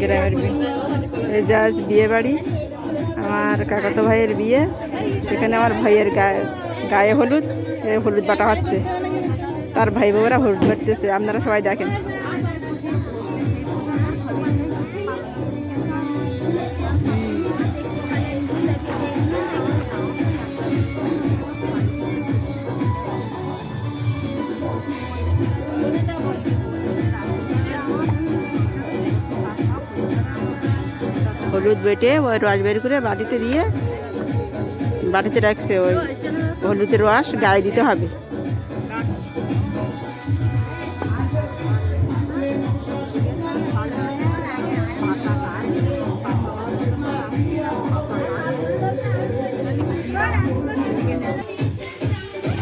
গ্রামের এই যে আজ বিয়ে বাড়ি, আমার কাকাতো ভাইয়ের বিয়ে। সেখানে আমার ভাইয়ের গায়ে হলুদ, হলুদ বাটা হচ্ছে। তার ভাই বউরা হলুদ বাটতেছে, আপনারা সবাই দেখেন। হলুদ বেটে ওই রস বের করে বাটিতে দিয়ে বাটিতে রাখছে। ওই হলুদের রস গায়ে দিতে হবে।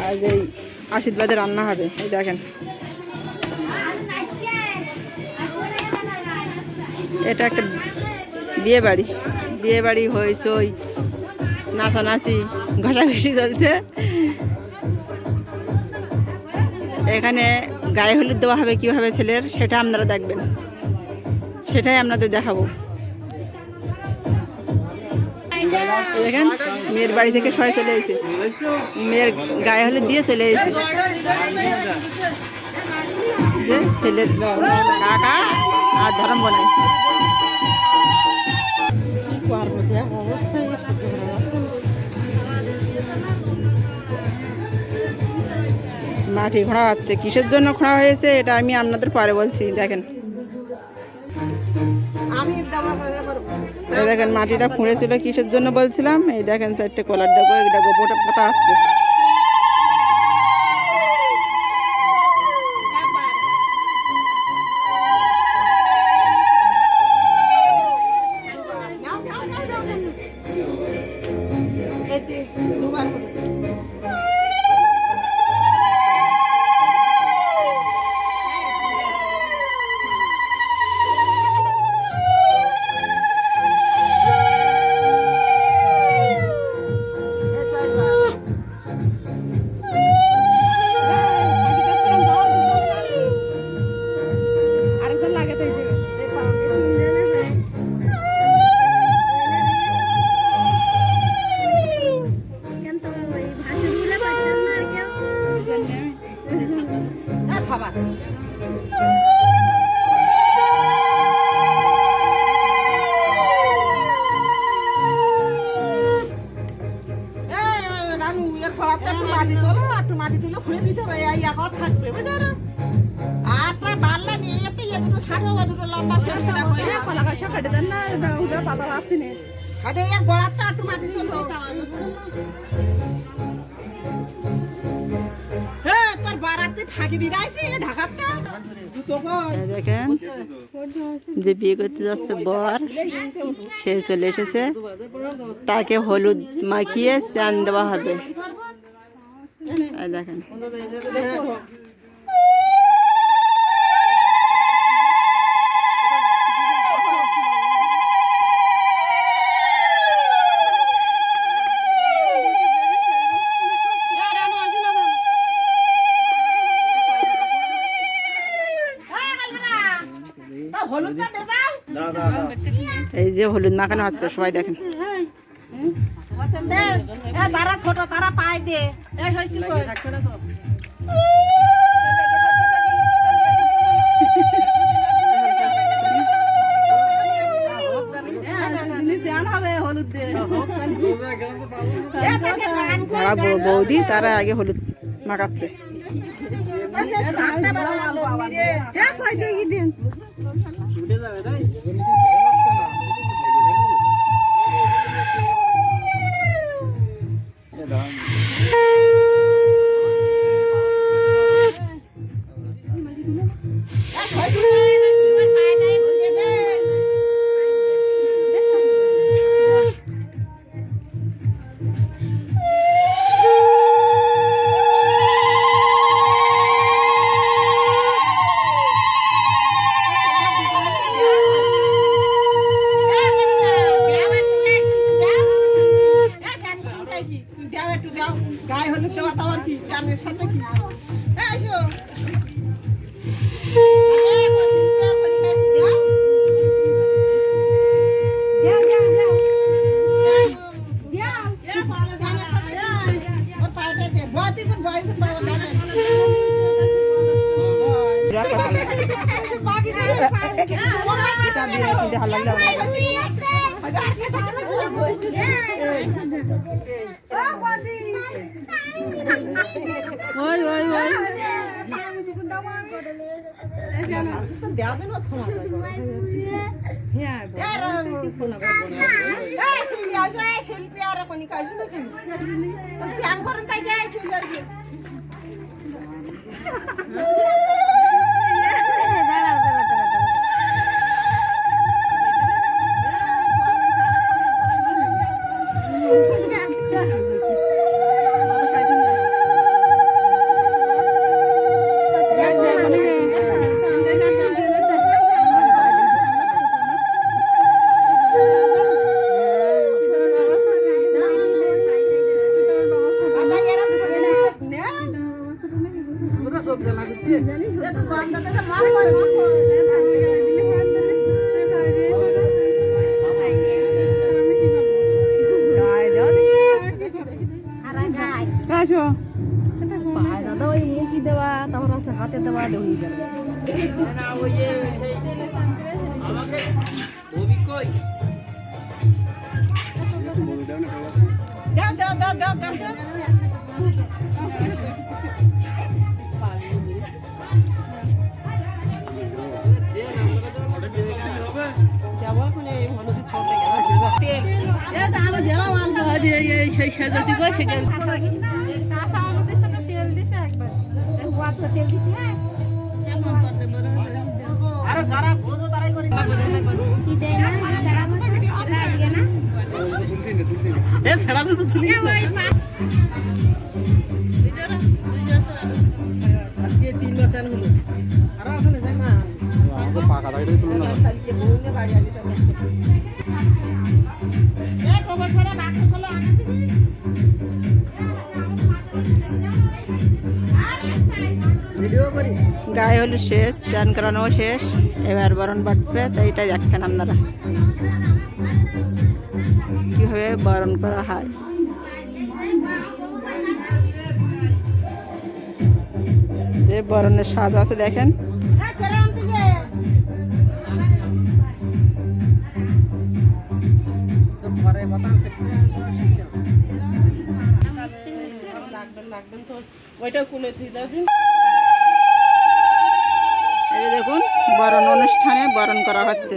আজ এই আশীর্বাদে রান্না হবে, এই দেখেন। এটা একটা বিয়ে বাড়ি, বিয়ে বাড়ি হয়েছে, ওই নাচানাচি ঘষাঘষি চলছে। এখানে গায়ে হলুদ দেওয়া হবে কীভাবে ছেলের, সেটা আপনারা দেখবেন, সেটাই আপনাদের দেখাবো। দেখেন মেয়ের বাড়ি থেকে সবাই চলে এসেছে, মেয়ের গায়ে হলুদ দিয়ে চলে এসেছে। যে ছেলের কাকা আর ধরম বোনাই। মাটি খোঁড়া হচ্ছে, কিসের জন্য খোঁড়া হয়েছে এটা আমি আপনাদের পরে বলছি। দেখেন দেখেন মাটিটা খুঁড়েছিল কিসের জন্য বলছিলাম। এই দেখেন চারটে কলার ডাকো, এটা গোবরটা পোতা আসছে। দেখেন যে বিয়ে করতে যাচ্ছে বর, সে চলে এসেছে। তাকে হলুদ মাখিয়ে চান দেওয়া হবে। দেখেন এই যে হলুদ মাখানো হচ্ছে, সবাই দেখেন। তারা ছোট, তারা পায় দে। যারা বৌদি তারা আগে হলুদ মাখাচ্ছে। গায়ে হলুদ দেওয়া তো আর কি চানের সাথে কি। রাখা ভালো লাগে। এটা দিয়ে কিন্তু ভালো লাগলে ওই ওই ওই শিল্পী আর কোনি কাজ না কেন চ্যান করেন তাই যায় শিল্পী আসো হাতে দেওয়া দেওয়া দাও দাও দাও দাও দাও দাও সেই সাজাতে গো সেখানে ছেড়া তো তুলি আজকে 3 মাস হলো আর আসলে যাই না আমাকে পাকা দাঁড়িয়ে তুলে না এই খবর করে বাক্স খোলো আনা দিবি ভিডিও করি গায়ে হলুদ শেষ, স্নান করানো শেষ, এবার বরণ বাটবে। তো এইটাই দেখেন আপনারা কীভাবে বরণ করা হয়। যে বরণের স্বাদ আছে দেখেন। এই করে আনতে দে তো ঘরে বাতাস লাগবেন তো ওইটা কুলে থুই দাও দিন এই যে দেখুন বরণ অনুষ্ঠানে বরণ করা হচ্ছে।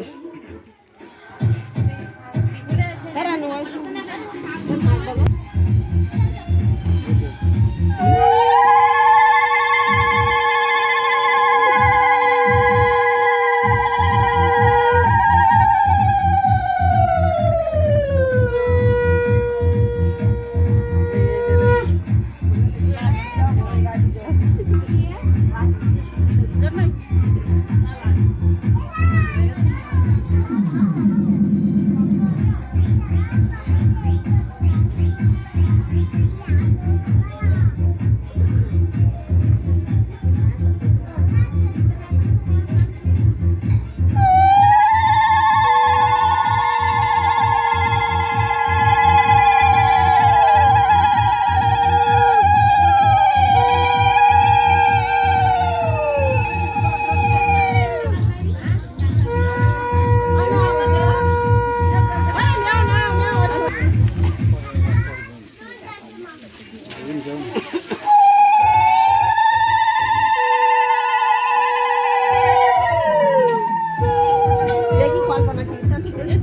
দেখি কল্পনা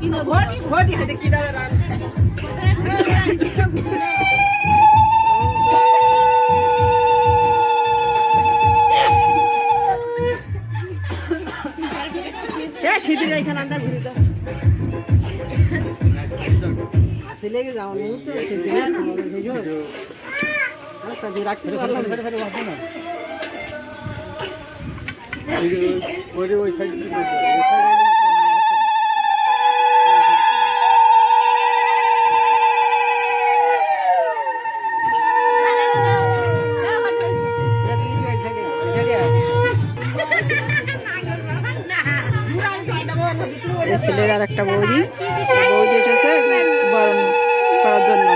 কি ঘটি ঘটি হাতে কি দাও রান এ সিঁদুর এখানে আন্দা ঘুরে দাও হাসি লেগে যাও নি তো ভিডিও আচ্ছা দি রাখ ফেরে ওই সাইড এই ছেলের আর একটা বৌদি, বৌদি এসেছে বরণ করার জন্য।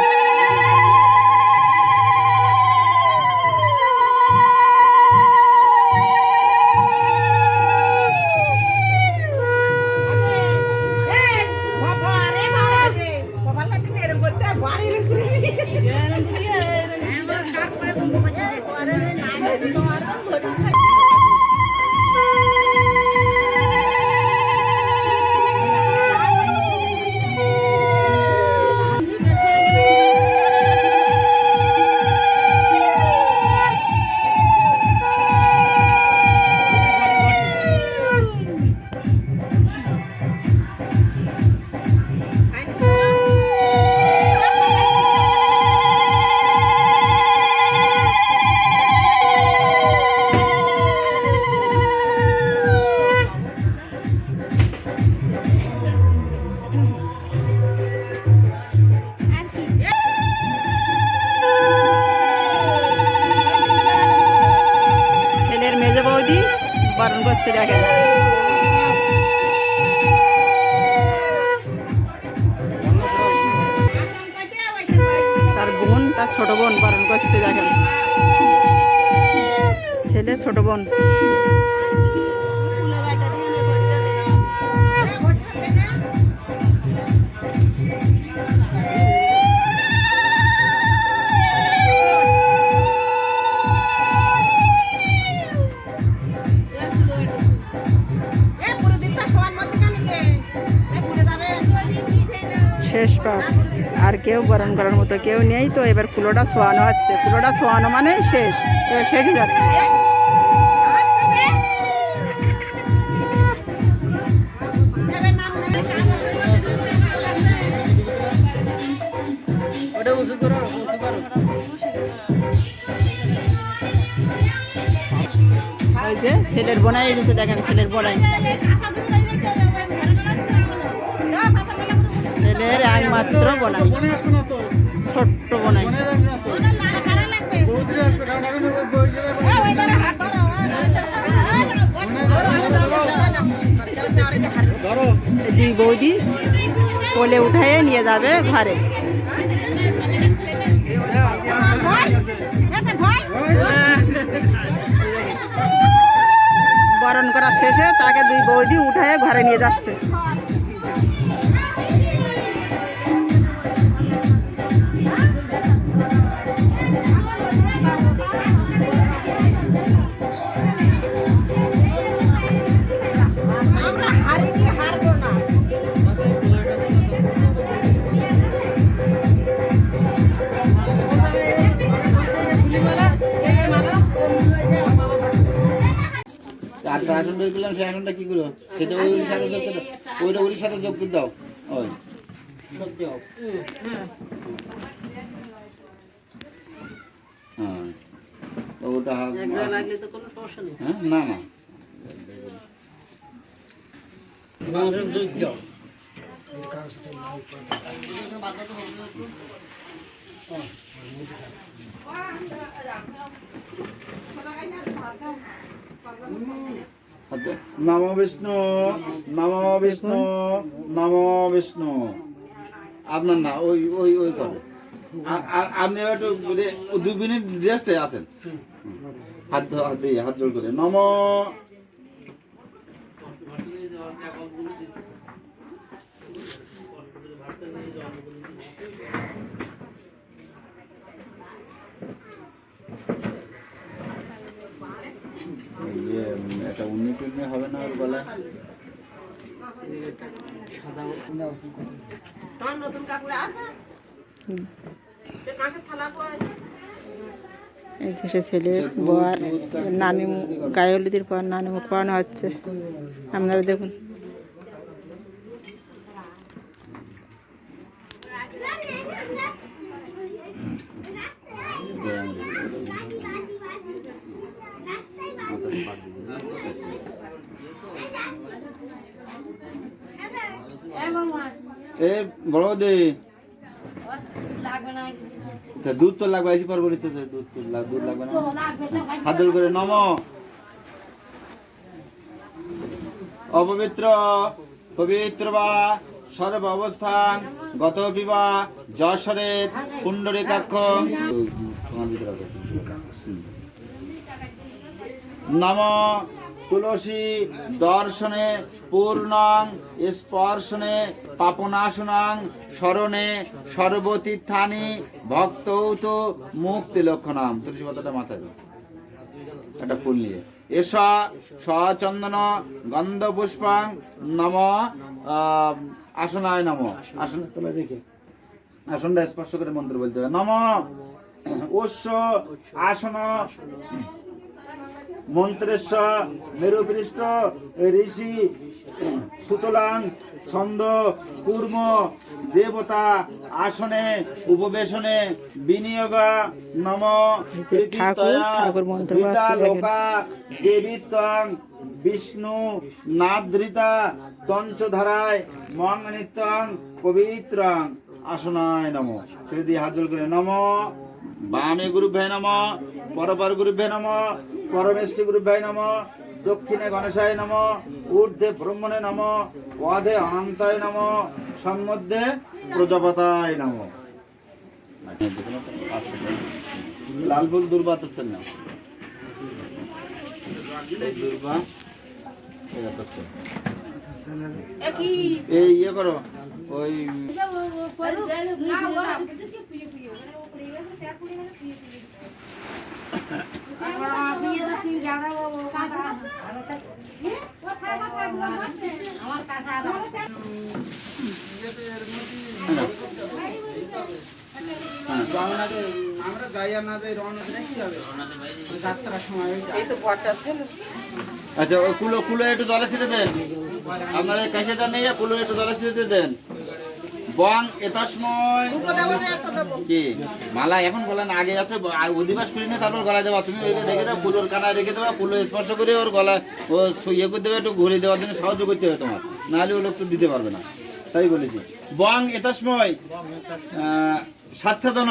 করছে দেখেন। তার বোন, তার ছোট বোন বরণ করছে দেখেন, ছেলে ছোট বোন। শেষ পাঠ, আর কেউ বরণ করার মতো কেউ নেই, তো এবার কুলোটা শোয়ানো হচ্ছে। কুলোটা শোয়ানো মানে শেষ, এবার শেষ হয়ে যাচ্ছে। ওটা উঁচু করো, উঁচু করো। ওই যে ছেলের বোনাই এসেছে দেখেন, ছেলের বোনাই, ছেলের একমাত্র বোনাই, ছোট্ট বোনাই। দুই বৌদি কোলে উঠায়ে নিয়ে যাবে ঘরে। বরণ করা শেষে তাকে দুই বৌদি উঠায়ে ঘরে নিয়ে যাচ্ছে। আসনটা করলাম, সেই আসনটা কি করো সেটা ওই সাথে যোগ করে ওইটা ওর সাথে যোগ করে দাও। ওই হ্যাঁ, ওটা লাগলে তো কোনো সমস্যা নেই। হ্যাঁ, না না নমো বিষ্ণু, নমো বিষ্ণু, নমো বিষ্ণু। আপনার না ওই ওই ওই করে আপনি একটু 2 মিনিট রেস্টে আছেন, হাত দিয়ে হাত জোড় করে নমো। এটা উন্নতি হবে না ওর গলায়। এই যে সে ছেলের বর নানি গায়ে হলুদের পর নানি মুখ পাওয়ানো হচ্ছে, আপনারা দেখুন। এ বড় দে দুধ তো লাগবে, আইসি পারবো দুধ দুধ লাগবে না। হাত জোড় করে নম। অপবিত্র পবিত্র বা সর্ব অবস্থান গত বিবা যশরের পুণ্ডরীকাক্ষ নম। তুলসী দর্শনে পূর্ণং স্পর্শনে পাপনাশনাং স্মরণে সর্বতীর্থানি ভক্তৌত মুক্তি লক্ষণাম। তুলসী পাতাটা মাথায় দাও, একটা ফুল নিয়ে এসা সচন্দন গন্ধ পুষ্পাং নম আসনায় নম। আসনের তলায় রেখে আসনটা স্পর্শ করে মন্ত্র বলতে হবে। নম অশ্ব আসন মন্ত্রেশ্বর মেরুপৃষ্ঠ ঋষি সুতলাং ছন্দ কূর্ম দেবতা আসনে উপবেশনে বিনিয়োগ নম। লোকা দেবীত্বং বিষ্ণু নাদ্রিতা তঞ্চধারায় মঙ্গনিত্যং পবিত্রং আসনায় নম। ছেড়ে দিয়ে হাত জোড় করে নম। বামে গুরুভ্যায় নম, পরপর গুরুভ্যায় নম, পরমেষ্টি গুরুভ্যায় নম, দক্ষিণে গণেশায় নম, ঊর্ধ্বে ব্রহ্মণে নম, অধে অনন্তায় নম, সম্মধ্যে প্রজাপতায় নম। লাল ফুল দুর্বা তো না, দুর্বা এই ইয়ে করো ওই আমরা গাইয়া না যাই রওনা দিলে কি হবে যাত্রার সময় এই তো বটটা ছিল। আচ্ছা ওই কুলো কুলো একটু জলে ছিটে দেন, আপনার এই কাশিটা নিয়ে কুলো একটু জলে ছিটে দেন। বং এতসময় কি মালা এখন বলেন আগে আছে অধিবাস করি না, তারপর গলায় দেওয়া। তুমি ওইটা রেখে দাও, কুলোর কানায় রেখে দেওয়া, কুলো স্পর্শ করে ওর গলায় ও ইয়ে করে দেবে, একটু ঘুরে দেওয়ার জন্য সাহায্য করতে হবে তোমার, নাহলে ও লোক তো দিতে পারবে না, তাই বলেছি। বং এতসময় সাচ্ছাদন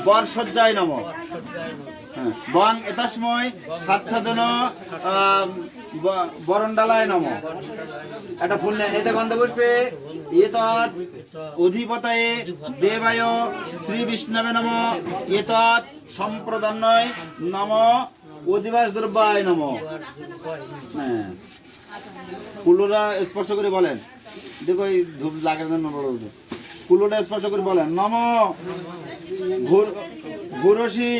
বর সজ্জায় নম। হ্যাঁ, বং এতসময় সাচ্ছাদন বরণডালায় নম। একটা ফুল নেন, এতে গন্ধ পুষ্পে এতৎ অধিপতায়ে দেবায় শ্রী বিষ্ণবে নম, এতৎ সম্প্রদান্নয় নম, অধিবাস দ্রব্যায় নম। হ্যাঁ, কুলোরা স্পর্শ করে বলেন, দেখো এই ধূপ লাগার জন্য বড় কুলোটা স্পর্শ করে বলেন নম ঘুরসি।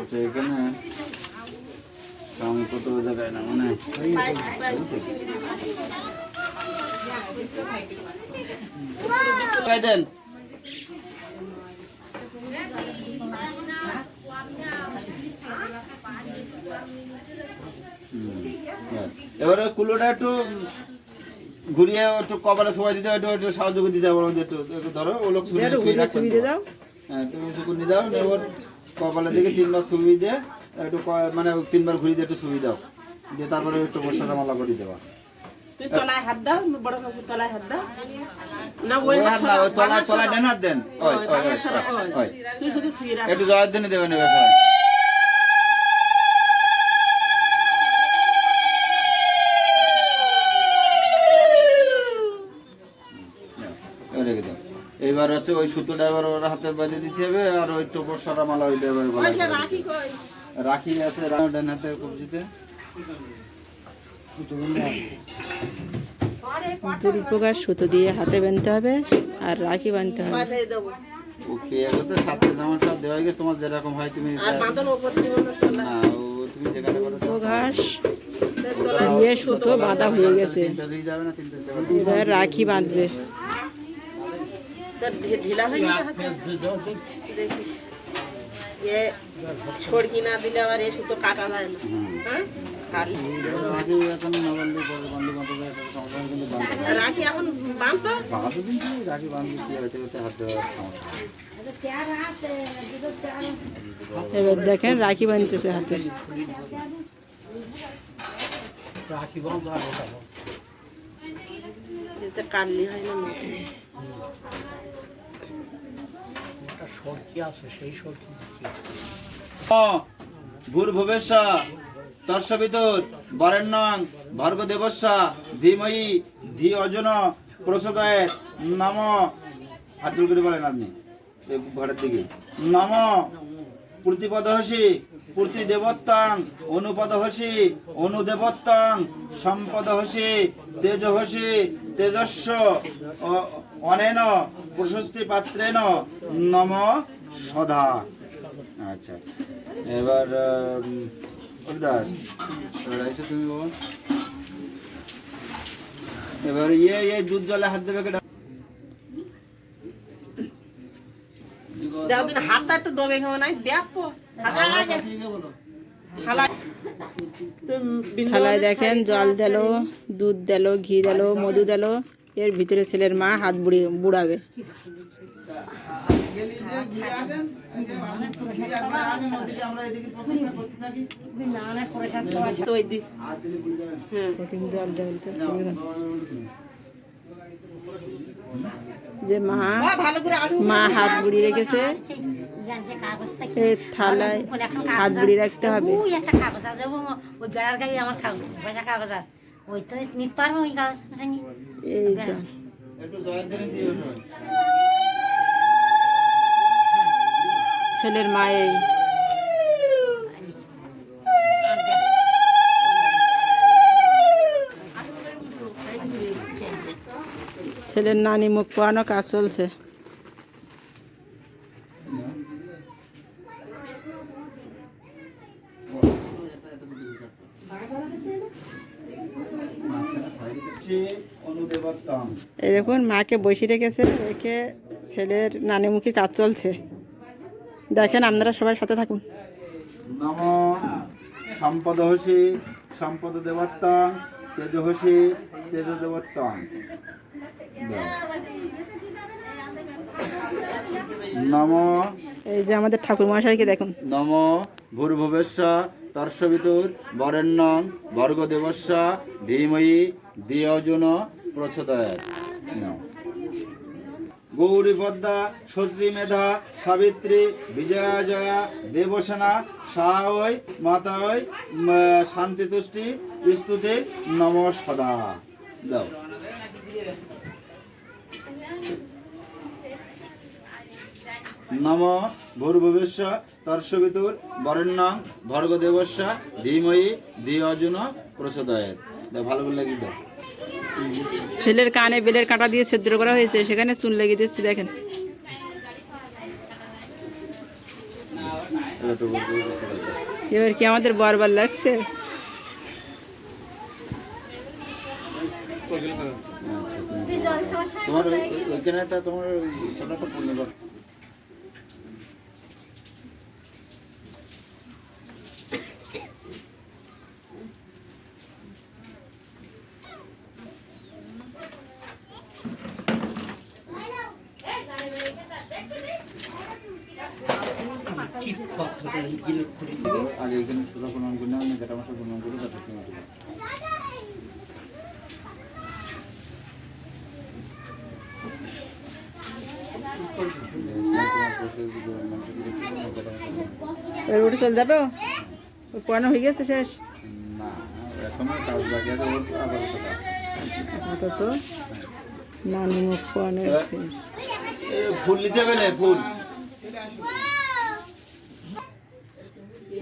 আচ্ছা, এখানে সংকট জায়গায় না মানে দেন। এবারে কুলোটা একটু ঘুরিয়ে একটু কপালে সবাই দিতে একটু একটু সাহায্য করে দিতে হবে, একটু একটু ধরো ও লোক সুবিধে দাও। হ্যাঁ, তুমি শুকুর নিয়ে যাও, ওর কপালে থেকে 3 বার সুবি দিয়ে একটু মানে 3 বার ঘুরিয়ে দিয়ে একটু সুবি দাও, দিয়ে তারপরে একটু বর্ষাটা মালা করে দেওয়া। তুই তলায় হাত দাও, বড় কাকু তলায় হাত দাও না, ওই হাত না, ওই তলায় তলায় ডান হাত দেন। ওই ওই ওই তুই শুধু শুয়ে রাখ। একটু জয়ের জন্য দেবেন এবার সবাই। রেখে দাও। এইবার হচ্ছে ওই সুতোটা এবার ওর হাতে বাঁধে দিতে হবে, আর ওই টোপর সারা মালা ওইটা এবার গলায় দিয়ে দিতে হবে। রাখি আছে ডান হাতে কবজিতে। দুই প্রকার সুতো দিয়ে হাতে বাঁধতে হবে আর রাখি বাঁধতে হবে। ওকে, এগুলো তো সাথে জামার সব দেওয়া গেছে, তোমার যেরকম হয় তুমি না, ও তুমি যেখানে করো ঘাস দিয়ে সুতো বাঁধা হয়ে গেছে, যাবে না, 3 দেবে। এবার রাখি বাঁধবে। ঢিলা হয়ে যাবে, এ সরকি না দিলে আবার এই সুতো কাটা যায় না। হ্যাঁ, রাখি এখন না বাঁধলে পরে বন্ধু বান্ধবের সাথে সংসার কিন্তু বাঁধবে। রাখি এখন বাঁধতো, বাঁধো দিন কি রাখি বাঁধলে কি হতে হতে হাত দেওয়ার সমস্যা। এবার দেখেন রাখি বাঁধতেছে হাতে। এতে কাটলি হয় না। ভূর্ভুবস্য তস্যবিতুর বরেণ্যং ভর্গ দেবস্য ধীমহি ধি অজন প্রচোদয়াৎ নম। হাত জোড় করে বলেন আপনি এই ঘরের দিকে। নম প্রতিপদহসি প্রতিদেবত্তাং অনুপদহসি অনুদেবত্তাং সম্পদহসি তেজহসি তেজস্ব অনেন প্রশস্তি পাত্রেণ নম সদা। আচ্ছা, এবার হরিদাস তুমি বাবা, এবার ইয়ে দুধ জলে হাত দেবে কেটা। হাতটা একটু ডোবে খাওয়া নাই দেখো থালায় দেখেন জল দিল, দুধ দিল, ঘি দিল, মধু দিল, এর ভিতরে ছেলের মা হাত বুড়াবে। জল জল যে মা ভালো করে আসুন। মা হাত বুড়ি রেখেছে, জানছে কাগজ থাকে এই থালায় হাত বুড়ি রাখতে হবে। ওই একটা কাগজ আছে এবং ওই বেড়ার গাড়ি আমার কাগজ বেড়া কাগজ আছে ওই তো নিতে পারবো ওই কাগজটা নিয়ে এই যে একটু জয়ধ্বনি দিও না। ছেলের মা এই ছেলের নানি মুখ পোয়ানো কাজ চলছে। অনুদেবতাম এই দেখুন মাকে বসিয়ে রেখেছে, রেখে ছেলের নানিমুখী কাজ চলছে। দেখেন আপনারা সবাই সাথে থাকুন। নম সম্পদহসি সম্পদ দেবতাং তেজহসি তেজ দেবতাং। নম এই যে আমাদের ঠাকুর মশাইকে দেখুন। নম ভূর্ভুবস্য তর্ষবিতুর বরেণ্যং ভর্গ দেবস্য ধীমহি ধিয়োজন প্রচোদয়াৎ। গৌরী পদ্মা সচী মেধা সাবিত্রী বিজয়া জয়া দেবসেনা সাওয় মাতায় শান্তি তুষ্টি স্তুতি নম সদা। দাও নম ভূর্ভুবস্য তর্ষবিতুর বরেণ্যং ভর্গ দেবস্য ধীমহি ধিয়োজন প্রচোদয়াৎ। দাও ভালো করে লাগিয়ে দাও। ছেলের কানে বেলের কাঁটা দিয়ে ছিদ্র করা হয়েছে, সেখানে চুন লেগে দিচ্ছি। দেখেন এবার কি আমাদের বারবার লাগছে। তোমার ওইখানে একটা তোমার ছোট একটা পূর্ণ কর। আগে এখানে সুরা প্রণাম করি না, আমি যেটা আমার প্রণাম করি তারপর তুমি দিবা। এবার উঠে চলে যাবে, ওই পড়ানো হয়ে গেছে শেষ। না এখনো কাজ বাকি আছে, ওর আবার একটা কাজ। আপাতত নানি মুখ পোয়ানো শেষ। ফুল নিতে হবে না, ফুল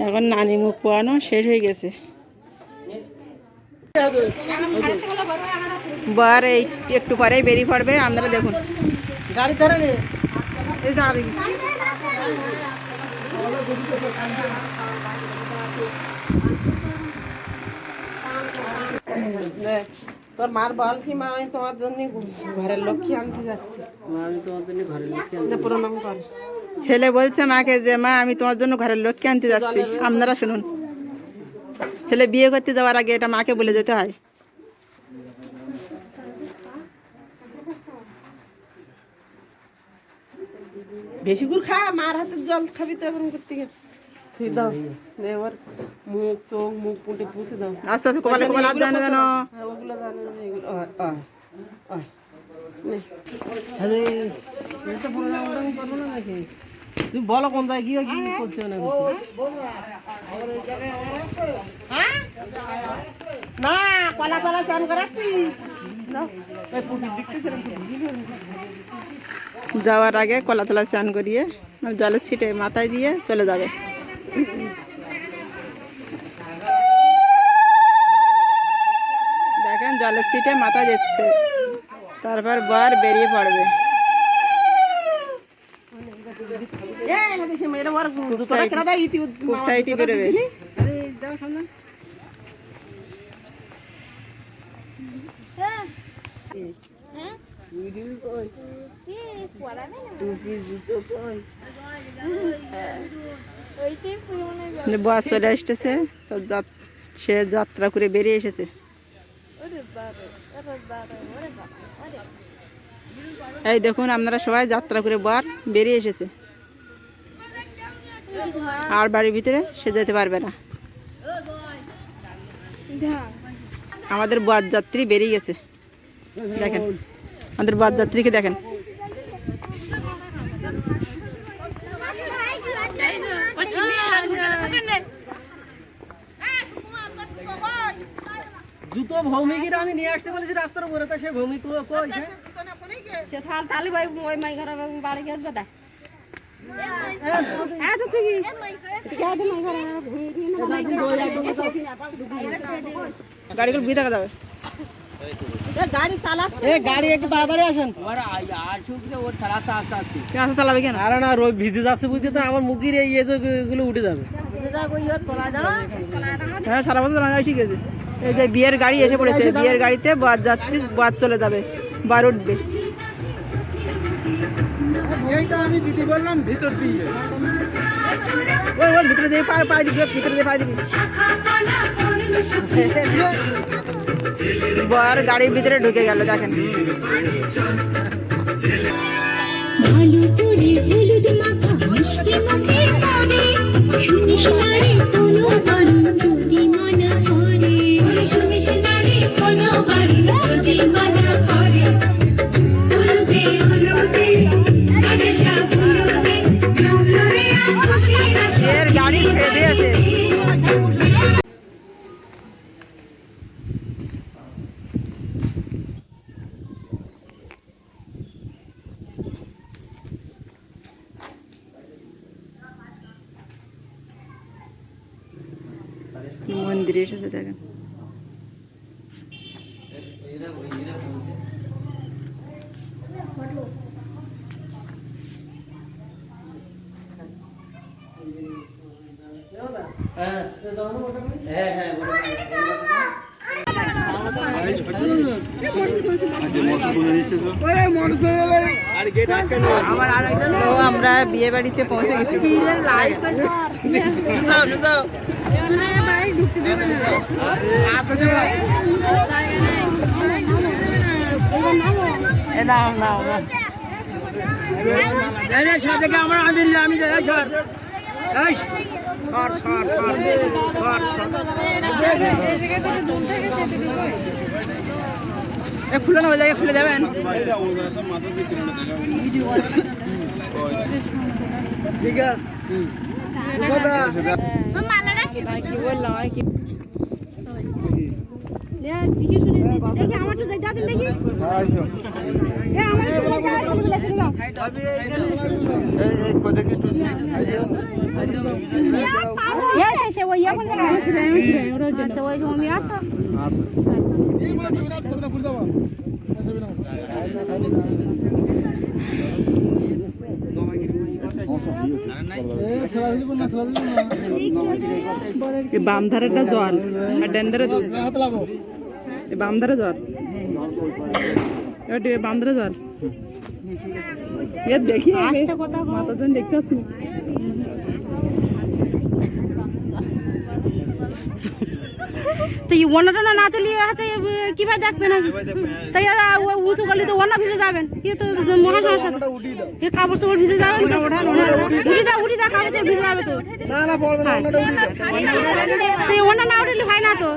এখন নানি মুখ পোয়ানো শেষ হয়ে গেছে। বার এই একটু পরেই বেরিয়ে পড়বে, আপনারা দেখুন। গাড়ি ধরে নে এই যে আরে তোর মার বল কি মা আমি তোমার জন্য ঘরের লক্ষ্মী আনতে যাচ্ছি। আমি তোমার জন্য ঘরের লক্ষ্মী প্রণাম কর। ছেলে বলছে মাকে যে মা আমি তোমার জন্য ঘরের লক্ষ্মী আনতে যাচ্ছি। আপনারা শুনুন, ছেলে বিয়ে করতে যাওয়ার আগে এটা মাকে বলে যেতে হয়। বেশি করে খা, মার হাতের জল খাবি তো এখন করতে গেলে তুই দাও নে এবার মুখ চোখ মুখ পুঁটে পুষে দাও। আস্তে আস্তে কপালে কপাল হাত জানে জানো। হ্যাঁ ওগুলো জানে জানে এগুলো নে আরে এটা প্রণাম করবো না নাকি? তুমি বলো কোন জায়গায় গিয়ে কি করছো না না কলা কলা চান করাচ্ছি। যাওয়ার আগে কলা তলা স্নান করিয়ে মানে জলের ছিটে মাথায় দিয়ে চলে যাবে। দেখেন জলের ছিটে মাথায় দিচ্ছে, তারপর বার বেরিয়ে পড়বে। খুব সাইডে বেরোবে। বাস চলে আসতেছে, তো সে যাত্রা করে বেরিয়ে এসেছে। এই দেখুন আপনারা সবাই যাত্রা করে বার বেরিয়ে এসেছে, আর বাড়ির ভিতরে সে যেতে পারবে না। আমাদের বরযাত্রী বেরিয়ে গেছে, দেখেন আমাদের বরযাত্রীকে দেখেন। ভৌমিকিরা আমি নিয়ে আসতে বলেছি রাস্তার উপরে, তা সে ভৌমিক কই সে তো না কোনে গে তাহলে ওই মাই ঘর বাড়ি গেছে বেটা গাড়িগুলো বিয়ে দেখা যাবে। গাড়ি চালা গাড়ি একটু তাড়াতাড়ি আসেন। রাস্তা চালাবে কেন? আরে না রোদ ভিজে যাচ্ছে বুঝতে, তো আমার মুখের এই গুলো উঠে যাবে। হ্যাঁ সারা বছর রাঙা ঠিক আছে। এই যে বিয়ের গাড়ি এসে পড়েছে, বিয়ের গাড়িতে বাদ যাচ্ছি, বাদ চলে যাবে, বার উঠবে। এইটা আমি দিতে বললাম ভিতর দিয়ে ওই ওর ভিতরে দিয়ে পায়ে দিবি, ভিতরে দিয়ে পায়ে দিবি। বার গাড়ির ভিতরে ঢুকে গেল, দেখেন। ভালো করে হলুদ মাখা মিষ্টি মুখে করে শুনিস না রে কোনো বারণ যদি মানা করে, শুনিস না রে কোনো বারণ যদি মানা করে। হলুদে হলুদে আদেশা হলুদে জঙ্গলে আসে আসে এর গাড়ি ছেড়ে দিয়েছে। মন্দিরে এসেছে দেখেন। তো আমরা বিয়ে বাড়িতে পৌঁছে গেছি। খুলে না, ওই জায়গায় খুলে দেবেন। ঠিক আছে কি বললাম কি বাম ধারেটা জল আর ডান ধারে বাম ধারে জল, বাম ধারে জল। দেখি মাতাজন দেখতে আসছি। তো ওনাটা না তুলিয়ে আছে কিভাবে দেখবে না? তাই উঁচু করলে তো ওনা ভিজে যাবেন, কি তো মহা সমস্যা। কাপড় চোপড় ভিজে যাবেন, উঠি দা কাপড় চোপড় ভিজে যাবে তো। তো ওনা না উঠলে হয় না তো।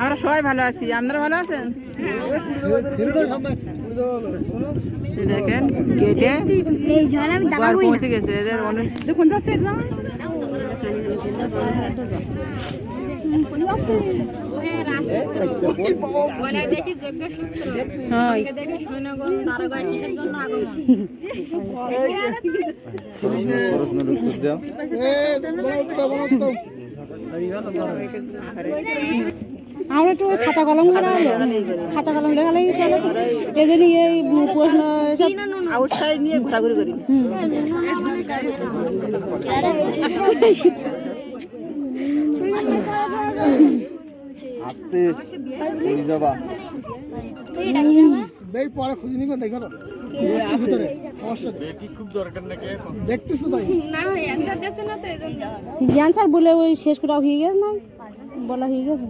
আমরা সবাই ভালো আছি, আপনারা ভালো আছেন? দেখেন গেটে পৌঁছে গেছে। দেখুন যাচ্ছে আমরা একটু খাতা কলম খাতা কলম লেখালে চলো, এই জন্য এই প্রশ্ন সব আউটসাইড নিয়ে ঘোরাঘুরি করি। আসতে যাবা দেখ পরে খুঁজে নিবেন। দেখো খুব দরকার নাকি দেখতেছো তাই না? অ্যান্সার বলে ওই শেষ করা হয়ে গেছে, না বলা হয়ে গেছে।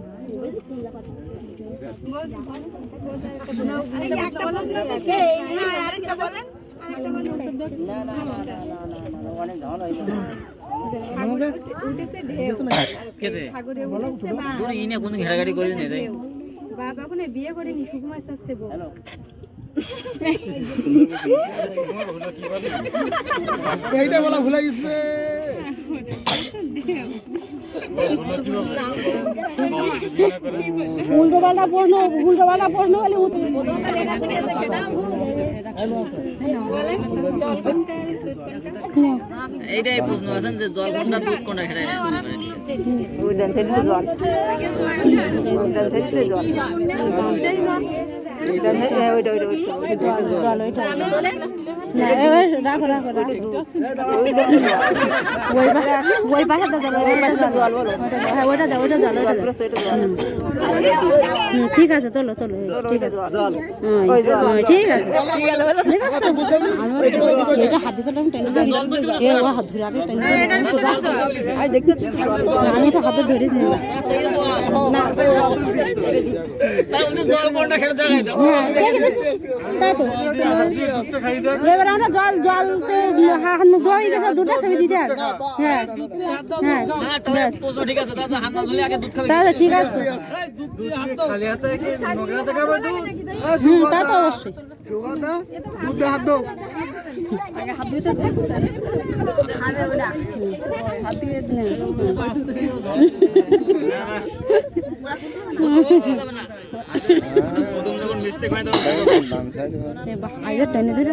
বিয়ে করেনি সুকুমার এইটা বলা ভুলে গেছে। উল্টোপাল্টা প্রশ্ন হলে এইটাই প্রশ্ন আছেন যে জল কোনটা দুধ কোনটা সেটাই উদ্যান সেদিতে জল, উদ্যান সেদিতে জল, ঠিক আছে, চলো ঠিক আছে, ঠিক আছে, এটা হাত দিয়ে হাত ধরে আমি তো হাতে ধরেছি না, জল কোনটা সেটা দেখাই দাও। তাই তো এবার আমরা জল হাত ধোয়া গেছে, দুটো খাবি দিতে হবে। হ্যাঁ হ্যাঁ প্রশ্ন ঠিক আছে, তাহলে হাত না ধুলে আগে দুধ খাবে। তাহলে ঠিক আছে, খালি হাতে কি নোংরা হাতে খাবে দুধ? তা তো অবশ্যই। দুধ হাত দাও। আগে টেনে ধরে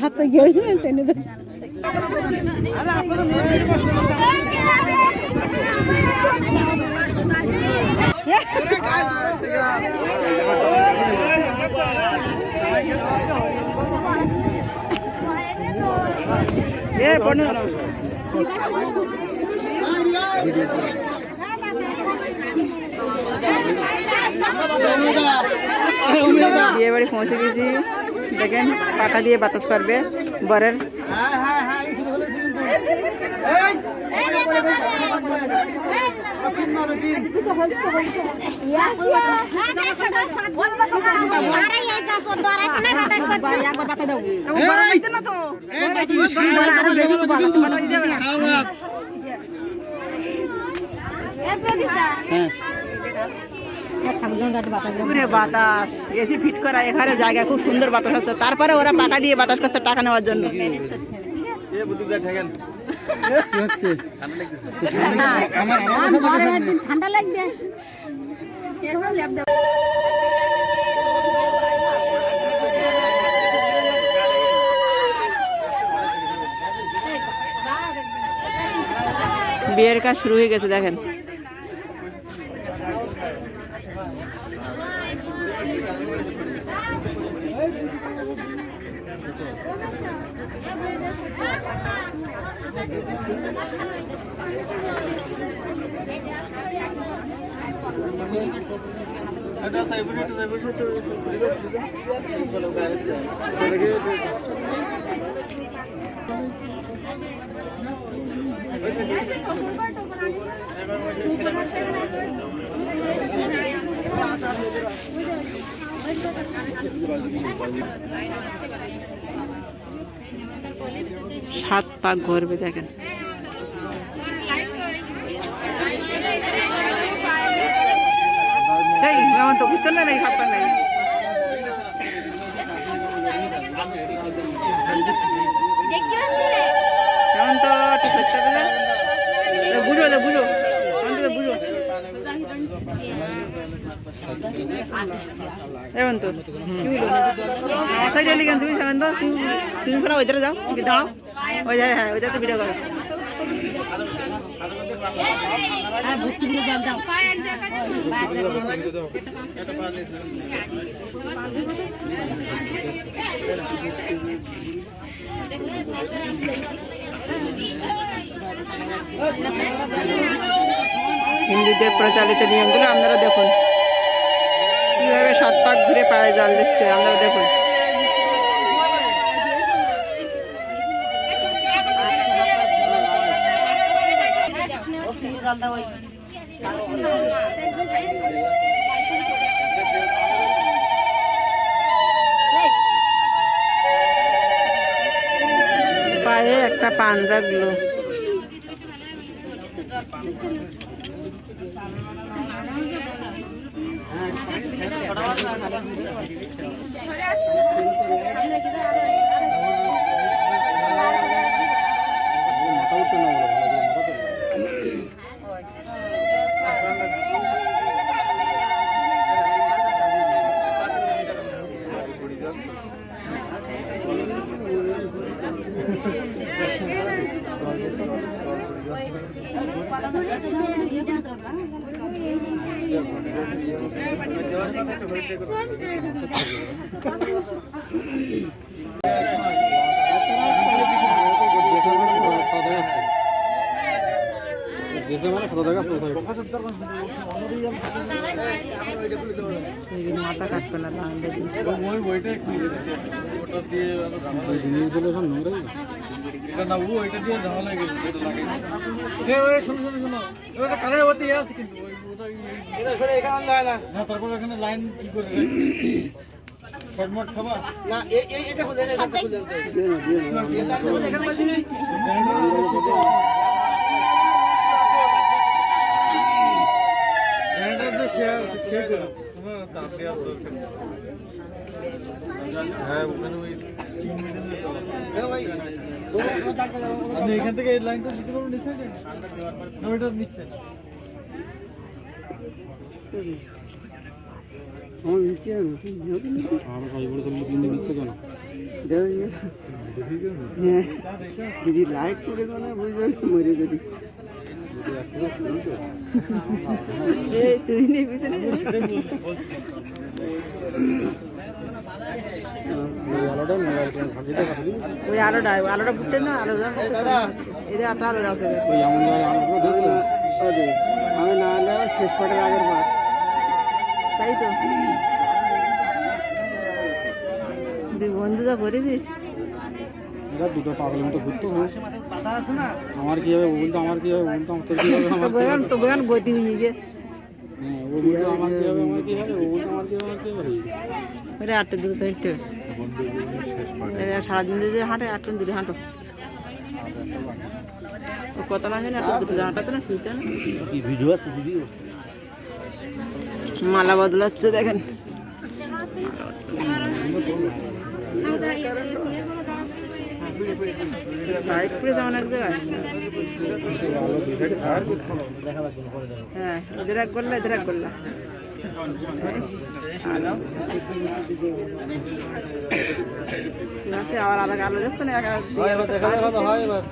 হাতে গিয়ে টেনে ধরে বিয়ে বাড়ি পৌঁছে গেছি, দেখেন পাটা দিয়ে বাতাস করবে বরের। বাতাস এসি ফিট করা, এখানে জায়গা খুব সুন্দর বাতাস হচ্ছে, তারপরে ওরা পাটা দিয়ে বাতাস করছে টাকা নেওয়ার জন্য। ঠান্ডা লাগবে। বিয়ের কাজ শুরু হয়ে গেছে, দেখেন সাত পাক ঘুরবে, দেখেন তো ঘুরতে না, সাত পাক নাই। কেমন তো ঠিক হচ্ছে, বুঝো বুঝো বুঝো এমন তো কি বলো সাইডে কেন তুমি, সেমন তো তুমি ফেলা ওইধারে যাও, দাঁড়াও ওই যায়, হ্যাঁ ওইটা তো ভিডিও করো। হিন্দুদের প্রচলিত নিয়মগুলো আপনারা দেখুন, কিভাবে সাত পাক ঘুরে পায়ে জাল দিচ্ছে, আপনারা দেখুন। পায়ে একটা পান রাখলো, মাথা কাটবে না ওই বইটা ওটা দিয়ে এটা না ওইটা দিয়ে ঝামেলা গেছে যেটা লাগে শোনো শোনো শোনো ওটা কালার ওতে আছে কিন্তু ওটা এখানে যায় না না তারপর এখানে লাইন কি করে শর্টমট খাবা না এটা খুলে হ্যাঁ ওখানে ওই 3 মিনিটের এখান থেকে এই লাইনটা দিতে পারবো নিচে না ওইটা নিচ্ছে দিদি লাইট করে বুঝবেন মরে যদি তুই নেই পিছনে ওই আলোটা ফুটে না আলো এদের আটা আলো আছে আমি না হলে শেষ পাটের আগের বার তাই তো তুই বন্ধু যা করেছিস দুটো পাগলের মতো ঘুরতো আমার কি হবে বলতো আমার কি হবে বলতো তো বেগান গতি হয়ে গিয়ে আমার কি হবে আমার কি হবে বলতো আমার কি হবে আমার কি হবে ওরে 8টা দূরে তো একটু সারাদিন যদি হাঁটে 8টা দূরে হাঁটো কত না জানি 8টা দূরে হাঁটাতে না শুনতে না ভিডিও আছে ভিডিও মালা বদলাচ্ছে দেখেন লাইট করে যাওয়ান এক জায়গায় হ্যাঁ এদের এক করলা এদের এক করলা ঠিক আছে আবার আলাদা আলো যাচ্ছে না দেখা যাবে তো হয় এবার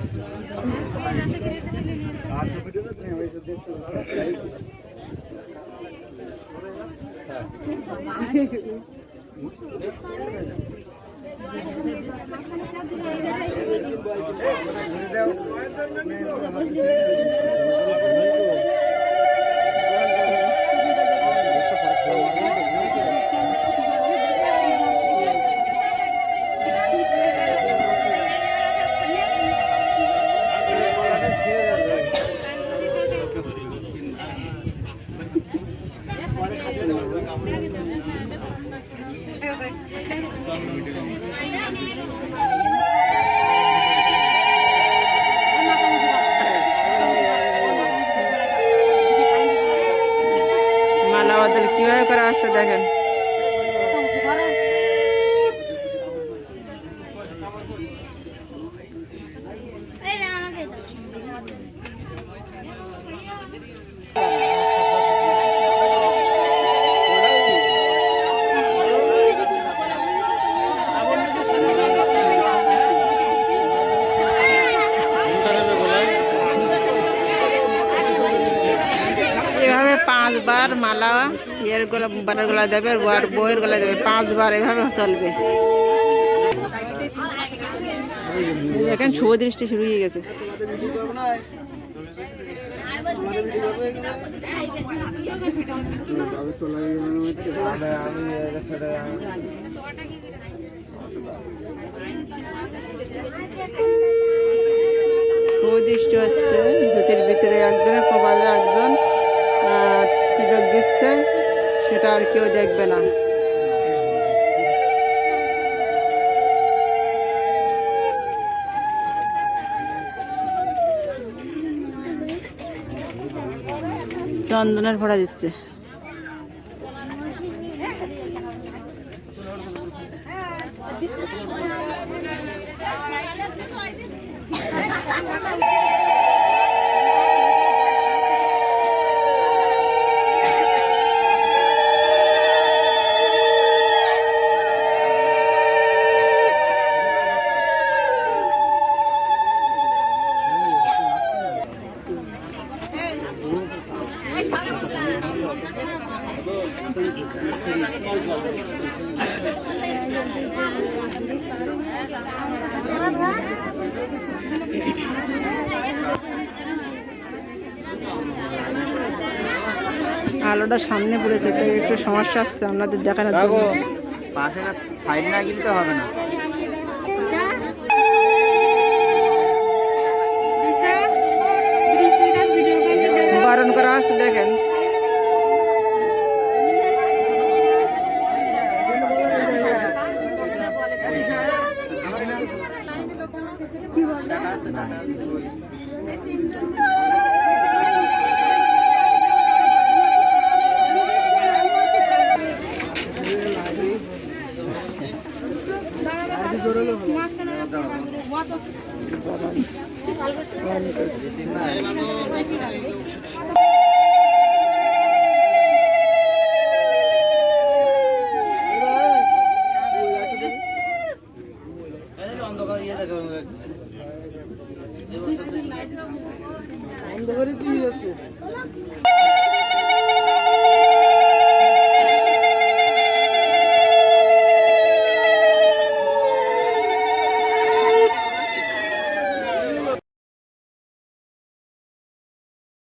মালা বদল কিভাবে করা আসছে দেখেন এভাবে 5 বার মালা এর গলা বানার গলা দেবে আর বইয়ের গলা দেবে 5 বার এভাবে চলবে দেখেন শুভ দৃষ্টি শুরু হয়ে গেছে শুভ দৃষ্টি হচ্ছে ধুতির ভিতরে একজনের কপালে একজন তিলক দিচ্ছে সেটা আর কেউ দেখবে না চন্দনের ফোঁটা দিচ্ছে আলোটা সামনে পড়েছে, তাই একটু সমস্যা আসছে আপনাদের দেখানোর জন্য। পাশে সাইড না কিনতে হবে না। বারণ করা আছে দেখেন। মাঝখানে